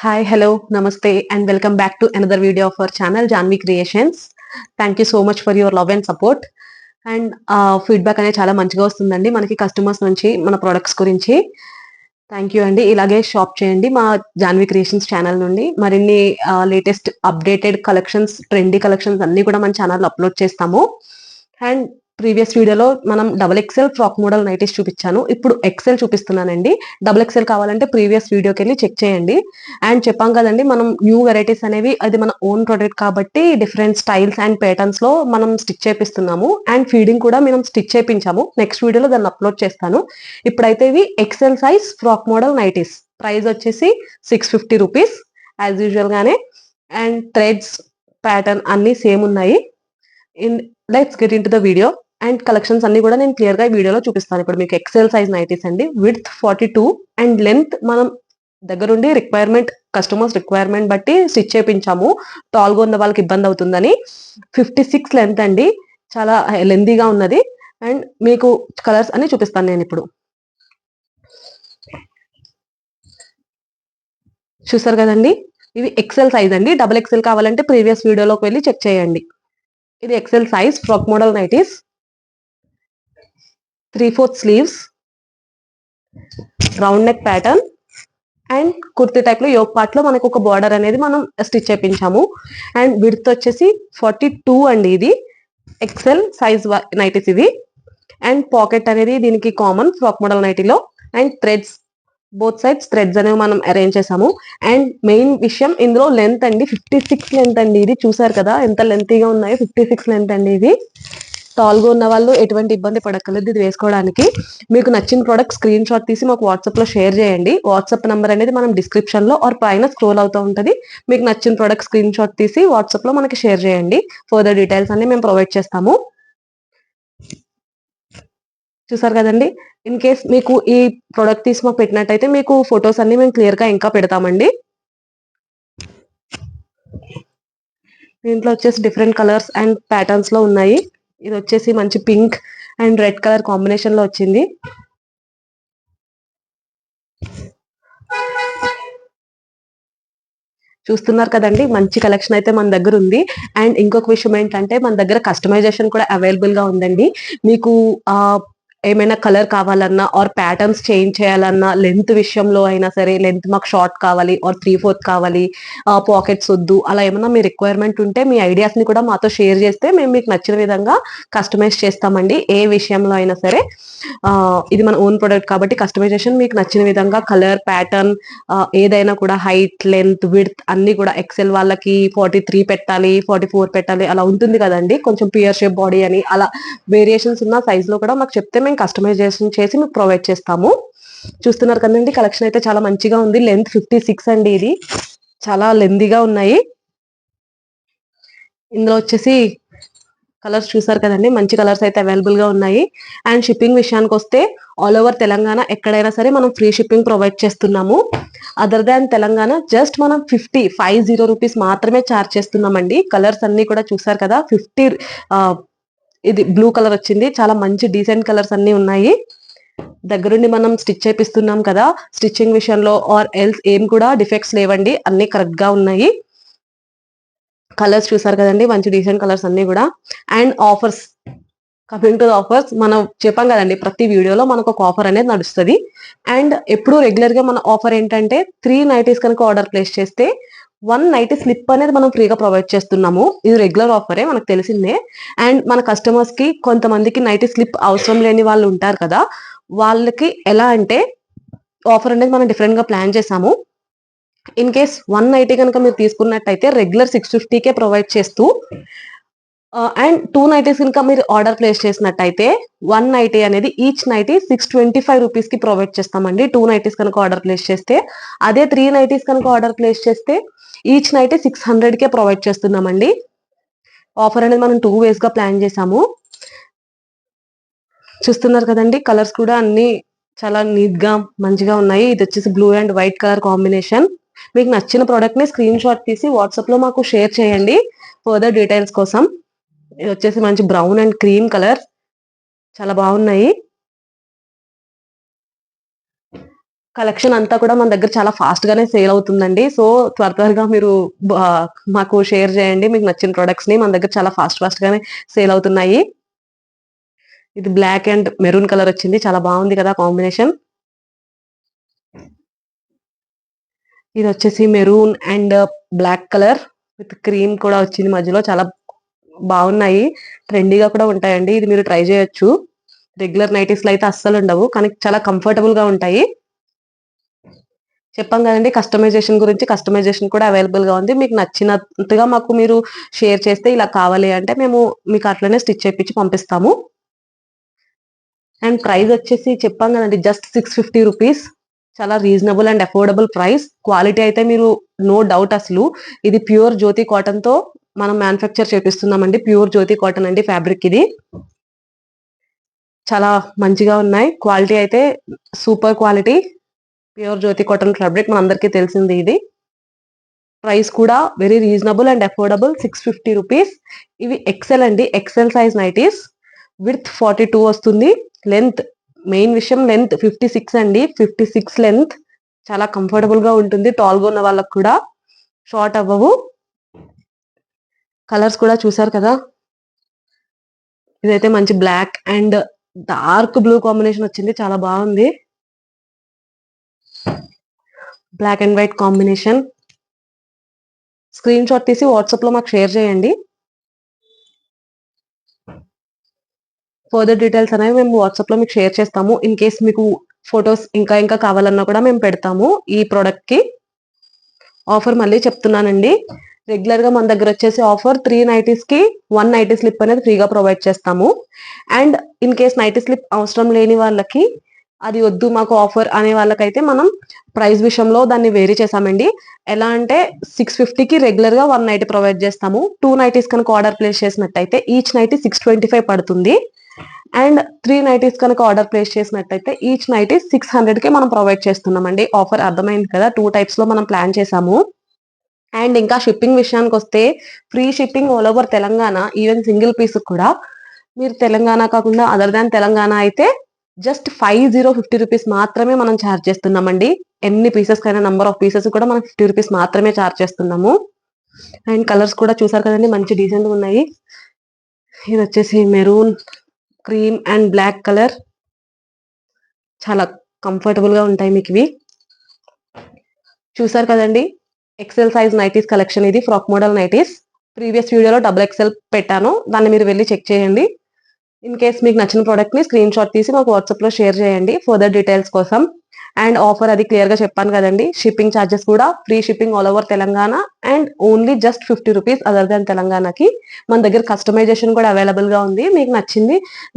Hi, hello, namaste, and welcome back to another video of our channel, Janvi Creations. Thank you so much for your love and support. And feedback అనేది చాలా మంచిగా వస్తుందండి మనకి customers నుంచి మన products గురించి. Thank you అండి. ఇలాగే షాప్ చేయండి మా జాన్వి క్రియేషన్స్ ఛానల్ నుండి. మరిన్ని latest updated collections, trendy collections అన్ని కూడా మన ఛానల్లో అప్లోడ్ చేస్తాము. అండ్ ప్రీవియస్ వీడియోలో మనం double XL frock model nighties చూపించాను. ఇప్పుడు ఎక్సెల్ చూపిస్తున్నానండి. డబుల్ ఎక్సెల్ కావాలంటే ప్రీవియస్ వీడియోకి వెళ్ళి చెక్ చేయండి. అండ్ చెప్పాం కదండి మనం న్యూ వెరైటీస్ అనేవి అది మన ఓన్ ప్రొడక్ట్ కాబట్టి డిఫరెంట్ స్టైల్స్ అండ్ ప్యాటర్న్స్ లో మనం స్టిచ్ చేపిస్తున్నాము. అండ్ ఫీడింగ్ కూడా మనం స్టిచ్ చేపించాము. నెక్స్ట్ వీడియోలో దాన్ని అప్లోడ్ చేస్తాను. ఇప్పుడైతే ఇవి XL size frock model nighties. Price వచ్చేసి 650 రూపీస్ యాజ్ యూజువల్ గానే. అండ్ థ్రెడ్స్ ప్యాటర్న్ అన్ని సేమ్ ఉన్నాయి. Let's get into the video. And collections అన్ని కూడా నేను క్లియర్ గా ఈ వీడియోలో చూపిస్తాను. ఇప్పుడు మీకు ఎక్సెల్ సైజ్ నైటీస్ అండి. విడ్త్ 42 అండ్ లెంత్ మనం దగ్గరుండి రిక్వైర్మెంట్, కస్టమర్స్ రిక్వైర్మెంట్ బట్టి స్టిచ్ చేపించాము. టాల్గా ఉన్న వాళ్ళకి ఇబ్బంది అవుతుందని 56 లెంత్ అండి. చాలా లెంతీగా ఉన్నది. అండ్ మీకు కలర్స్ అన్ని చూపిస్తాను నేను ఇప్పుడు. చూసారు కదండి, ఇవి ఎక్సెల్ సైజ్ అండి. డబుల్ ఎక్సెల్ కావాలంటే ప్రీవియస్ వీడియోలోకి వెళ్ళి చెక్ చేయండి. ఇది XL size frock model nighties. 3/4 sleeves, round neck pattern and kurti type లో యోక్ పార్ట్ లో మనకు ఒక బార్డర్ అనేది మనం స్టిచ్ చేపించాము. అండ్ విడ్త్ వచ్చేసి 42 అండి. ఇది ఎక్సెల్ సైజ్ నైటీస్ ఇవి. అండ్ పాకెట్ అనేది దీనికి కామన్ ఫ్రాక్ మోడల్ నైటీలో. And threads both sides threads అనేవి మనం అరేంజ్ చేసాము. అండ్ మెయిన్ విషయం ఇందులో లెంత్ అండి 56 లెంత్ అండి. ఇది చూసారు కదా ఎంత లెంతీగా ఉన్నాయో. 56 లెంత్ అండి. ఇది టాల్గా ఉన్న వాళ్ళు ఎటువంటి ఇబ్బంది పడక్కర్లేదు ఇది వేసుకోవడానికి. మీకు నచ్చిన ప్రోడక్ట్ స్క్రీన్ షాట్ తీసి మాకు వాట్సాప్ లో షేర్ చేయండి. వాట్సాప్ నెంబర్ అనేది మనం డిస్క్రిప్షన్ లో ఆర్ పైన స్క్రోల్ అవుతూ ఉంటది. మీకు నచ్చిన ప్రోడక్ట్ స్క్రీన్ షాట్ తీసి వాట్సాప్ లో మనకి షేర్ చేయండి. ఫర్దర్ డీటెయిల్స్ అన్ని మేము ప్రొవైడ్ చేస్తాము. చూసారు కదండి. ఇన్ కేస్ మీకు ఈ ప్రొడక్ట్ తీసి మాకు పెట్టినట్టయితే మీకు ఫొటోస్ అన్ని మేము క్లియర్ గా ఇంకా పెడతామండి. దీంట్లో వచ్చేసి డిఫరెంట్ కలర్స్ అండ్ ప్యాటర్న్స్ లో ఉన్నాయి. ఇది వచ్చేసి మంచి pink and red colour combination లో వచ్చింది. చూస్తున్నారు కదండి, మంచి కలెక్షన్ అయితే మన దగ్గర ఉంది. అండ్ ఇంకొక విషయం ఏంటంటే మన దగ్గర కస్టమైజేషన్ కూడా అవైలబుల్ గా ఉందండి. మీకు ఏమైనా కలర్ కావాలన్నా ఆర్ ప్యాటర్న్స్ చేంజ్ చేయాలన్నా, లెంత్ విషయంలో అయినా సరే, లెంత్ మాకు షార్ట్ కావాలి ఆర్ 3/4 కావాలి, పాకెట్స్ వద్దు, అలా ఏమన్నా మీ రిక్వైర్మెంట్ ఉంటే మీ ఐడియాస్ ని కూడా మాతో షేర్ చేస్తే మేము మీకు నచ్చిన విధంగా కస్టమైజ్ చేస్తామండి. ఏ విషయంలో అయినా సరే. ఇది మన ఓన్ ప్రొడక్ట్ కాబట్టి కస్టమైజేషన్ మీకు నచ్చిన విధంగా కలర్ ప్యాటర్న్ ఏదైనా కూడా హైట్ లెంత్ విడ్త్ అన్ని కూడా ఎక్సెల్ వాళ్ళకి 43 పెట్టాలి, 44 పెట్టాలి అలా ఉంటుంది కదండి. కొంచెం పియర్ షేప్ బాడీ అని అలా వేరియేషన్స్ ఉన్న సైజ్ లో కూడా మాకు చెప్తే మేము కస్టమైజేషన్ చేసి మీకు ప్రొవైడ్ చేస్తాము. చూస్తున్నారు కదండి, కలెక్షన్ అయితే చాలా మంచిగా ఉంది. లెంత్ 56 అండి. ఇది చాలా లెంతీగా ఉన్నాయి. ఇందులో వచ్చేసి కలర్స్ చూసారు కదండి, మంచి కలర్స్ అయితే అవైలబుల్ గా ఉన్నాయి. అండ్ షిప్పింగ్ విషయానికి వస్తే ఆల్ ఓవర్ తెలంగాణ ఎక్కడైనా సరే మనం ఫ్రీ షిప్పింగ్ ప్రొవైడ్ చేస్తున్నాము. అదర్ దాన్ తెలంగాణ జస్ట్ మనం 50 రూపీస్ మాత్రమే ఛార్జ్ చేస్తున్నామండి. కలర్స్ అన్ని కూడా చూసారు కదా. 50 ఇది బ్లూ కలర్ వచ్చింది. చాలా మంచి డీసెంట్ కలర్స్ అన్ని ఉన్నాయి. దగ్గరుండి మనం స్టిచ్ చేపిస్తున్నాం కదా. స్టిచ్చింగ్ విషయంలో ఆర్ ఎల్స్ ఏం కూడా డిఫెక్ట్స్ లేవండి. అన్ని కరెక్ట్ గా ఉన్నాయి. కలర్స్ చూసారు కదండి, మంచి డీసెంట్ కలర్స్ అన్ని కూడా. And offers, coming to offers, మనం చెప్పాం కదండి ప్రతి వీడియోలో మనకు ఒక ఆఫర్ అనేది నడుస్తుంది. అండ్ ఎప్పుడు రెగ్యులర్ గా మన ఆఫర్ ఏంటంటే 3 నైటీస్ కనుక ఆర్డర్ ప్లేస్ చేస్తే 1 నైటీ స్లిప్ అనేది మనం ఫ్రీగా ప్రొవైడ్ చేస్తున్నాము. ఇది రెగ్యులర్ ఆఫరే, మనకు తెలిసిందే. అండ్ మన కస్టమర్స్ కి కొంతమందికి నైటీ స్లిప్ అవసరం లేని వాళ్ళు ఉంటారు కదా. వాళ్ళకి ఎలా అంటే ఆఫర్ అనేది మనం డిఫరెంట్ గా ప్లాన్ చేసాము. ఇన్ కేస్ 1 నైటీ కనుక మీరు తీసుకున్నట్టయితే రెగ్యులర్ 650కే ప్రొవైడ్ చేస్తూ, అండ్ 2 నైటీస్ కనుక మీరు ఆర్డర్ ప్లేస్ చేసినట్టయితే 1 నైటీ అనేది ఈచ్ నైటీ 625 రూపీస్ కి ప్రొవైడ్ చేస్తామండి. 2 నైటీస్ కనుక ఆర్డర్ ప్లేస్ చేస్తే. అదే 3 నైటీస్ కనుక ఆర్డర్ ప్లేస్ చేస్తే ఈచ్ నైటీ 600కే ప్రొవైడ్ చేస్తున్నామండి. ఆఫర్ అనేది మనం 2 వేస్ గా ప్లాన్ చేసాము. చూస్తున్నారు కదండి, కలర్స్ కూడా అన్ని చాలా నీట్ గా మంచిగా ఉన్నాయి. ఇది వచ్చేసి blue and white colour combination. మీకు నచ్చిన ప్రోడక్ట్ ని స్క్రీన్ షాట్ తీసి వాట్సాప్ లో మాకు షేర్ చేయండి ఫర్దర్ డీటెయిల్స్ కోసం. ఇది వచ్చేసి మంచి బ్రౌన్ అండ్ క్రీమ్ కలర్, చాలా బాగున్నాయి. కలెక్షన్ అంతా కూడా మన దగ్గర చాలా ఫాస్ట్ గానే సేల్ అవుతుందండి. సో త్వరగా మీరు మాకు షేర్ చేయండి మీకు నచ్చిన ప్రొడక్ట్స్ ని. మన దగ్గర చాలా ఫాస్ట్ గానే సేల్ అవుతున్నాయి. ఇది బ్లాక్ అండ్ మెరూన్ కలర్ వచ్చింది. చాలా బాగుంది కదా కాంబినేషన్. ఇది వచ్చేసి maroon and black colour with cream కూడా వచ్చింది మధ్యలో. చాలా బాగున్నాయి. ట్రెండీగా కూడా ఉంటాయండి. ఇది మీరు ట్రై చేయొచ్చు. రెగ్యులర్ నైటీస్ లో అయితే అస్సలు ఉండవు, కానీ చాలా కంఫర్టబుల్ గా ఉంటాయి. చెప్పాం కదండి కస్టమైజేషన్ గురించి. కస్టమైజేషన్ కూడా అవైలబుల్ గా ఉంది. మీకు నచ్చినట్టుగా మాకు మీరు షేర్ చేస్తే ఇలా కావాలి అంటే మేము మీకు అట్లనే స్టిచ్ చేపించి పంపిస్తాము. అండ్ ప్రైస్ వచ్చేసి చెప్పాం కదండి జస్ట్ 650 రూపీస్. చాలా reasonable and affordable price. Quality అయితే మీరు నో డౌట్ అసలు. ఇది ప్యూర్ జ్యోతి కాటన్ తో మనం మ్యానుఫ్యాక్చర్ చేపిస్తున్నామండి. ప్యూర్ జ్యోతి కాటన్ అండి ఫ్యాబ్రిక్ ఇది. చాలా మంచిగా ఉన్నాయి. క్వాలిటీ అయితే సూపర్ క్వాలిటీ. ప్యూర్ జ్యోతి కాటన్ ఫ్యాబ్రిక్ మనందరికీ తెలిసింది ఇది. ప్రైస్ కూడా very reasonable and affordable 650 rupees. ఇవి ఎక్సెల్ అండి, ఎక్సెల్ సైజ్ నైటీస్. విత్ 42 వస్తుంది. లెంత్, మెయిన్ విషయం లెంత్ 56 అండి. 56 లెంత్. చాలా కంఫర్టబుల్ గా ఉంటుంది. టాల్ గా ఉన్న వాళ్ళకు కూడా షార్ట్ అవ్వవు. కలర్స్ కూడా చూసారు కదా. ఇదైతే మంచి black and dark blue combination వచ్చింది. చాలా బాగుంది. Black and white combination. Screen shot తీసి వాట్సాప్ లో మాకు షేర్ చేయండి. ఫర్దర్ డీటెయిల్స్ అనేవి మేము వాట్సాప్ లో మీకు షేర్ చేస్తాము. ఇన్ కేస్ మీకు ఫొటోస్ ఇంకా కావాలన్నా కూడా మేము పెడతాము ఈ ప్రోడక్ట్ కి. ఆఫర్ మళ్ళీ చెప్తున్నానండి. రెగ్యులర్ గా మన దగ్గర వచ్చేసి ఆఫర్ 3 నైటీస్ కి 1 నైటీ స్లిప్ అనేది ఫ్రీగా ప్రొవైడ్ చేస్తాము. And in case nighty slip అవసరం లేని వాళ్ళకి, అది వద్దు మాకు ఆఫర్ అనే వాళ్ళకైతే మనం ప్రైస్ విషయంలో దాన్ని వేరీ చేసామండి. ఎలా అంటే 650కి రెగ్యులర్ గా 1 నైటీ ప్రొవైడ్ చేస్తాము. 2 నైటీస్ కనుక ఆర్డర్ ప్లేస్ చేసినట్టయితే ఈచ్ నైటీ 625 పడుతుంది. అండ్ 3 నైటీస్ కనుక ఆర్డర్ ప్లేస్ చేసినట్టయితే ఈచ్ నైటీ 600 కి మనం ప్రొవైడ్ చేస్తున్నామండి. ఆఫర్ అర్థమైంది కదా. 2 టైప్స్ లో మనం ప్లాన్ చేసాము. అండ్ ఇంకా షిప్పింగ్ విషయానికి వస్తే free shipping all over Telangana. Even single piece కూడా మీరు తెలంగాణ కాకుండా అదర్ దాన్ తెలంగాణ అయితే జస్ట్ 50 రూపీస్ మాత్రమే మనం ఛార్జ్ చేస్తున్నామండి. ఎన్ని పీసెస్ కైనా నంబర్ ఆఫ్ పీసెస్ కూడా మనం 50 రూపీస్ మాత్రమే ఛార్జ్ చేస్తున్నాము. అండ్ కలర్స్ కూడా చూసారు కదండి, మంచి డీసెంట్ ఉన్నాయి. ఇది వచ్చేసి maroon, cream and black colour. చాలా కంఫర్టబుల్ గా ఉంటాయి మీకు ఇవి. చూసారు కదండి ఎక్సెల్ సైజ్ నైటీస్ కలెక్షన్. ఇది ఫ్రాక్ మోడల్ నైటీస్. ప్రీవియస్ వీడియోలో XXL పెట్టాను, దాన్ని మీరు వెళ్ళి చెక్ చేయండి. ఇన్ కేస్ మీకు నచ్చిన ప్రోడక్ట్ ని స్క్రీన్ షాట్ తీసి మాకు వాట్సాప్ లో షేర్ చేయండి ఫర్దర్ డీటెయిల్స్ కోసం. అండ్ ఆఫర్ అది క్లియర్ గా చెప్పాను కదండి. షిప్పింగ్ ఛార్జెస్ కూడా free shipping all over Telangana and only just 50 rupees other than తెలంగాణకి. మన దగ్గర కస్టమైజేషన్ కూడా అవైలబుల్ గా ఉంది. మీకు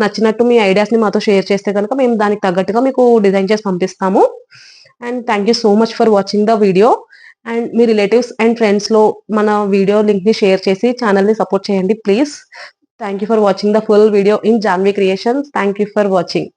నచ్చినట్టు మీ ఐడియాస్ ని మాతో షేర్ చేస్తే కనుక మేము దానికి తగ్గట్టుగా మీకు డిజైన్ చేసి పంపిస్తాము. And thank you so much for watching the video. And మీ రిలేటివ్స్ అండ్ ఫ్రెండ్స్ లో మన వీడియో లింక్ ని షేర్ చేసి ఛానల్ ని సపోర్ట్ చేయండి please. Thank you for watching the full video in Janvi creations. Thank you for watching.